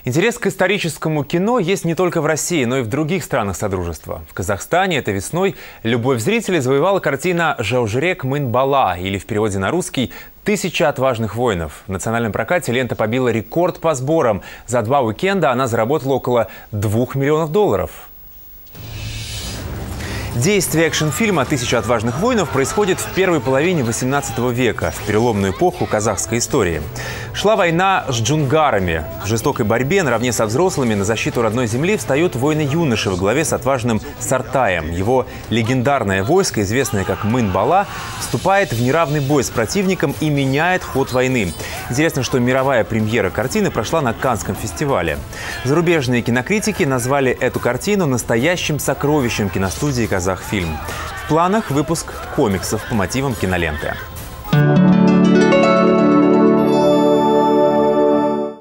Интерес к историческому кино есть не только в России, но и в других странах Содружества. В Казахстане этой весной любовь зрителей завоевала картина «Жаужүрек мын бала», или в переводе на русский «Тысяча отважных воинов». В национальном прокате лента побила рекорд по сборам. За 2 уикенда она заработала около $2 миллионов. Действие экшн-фильма «Тысяча отважных воинов» происходит в первой половине XVIII века, в переломную эпоху казахской истории. Шла война с джунгарами. В жестокой борьбе наравне со взрослыми на защиту родной земли встают воины-юноши во главе с отважным Сартаем. Его легендарное войско, известное как Мын Бала, вступает в неравный бой с противником и меняет ход войны. Интересно, что мировая премьера картины прошла на Каннском фестивале. Зарубежные кинокритики назвали эту картину настоящим сокровищем киностудии «Казахфильм». В планах выпуск комиксов по мотивам киноленты.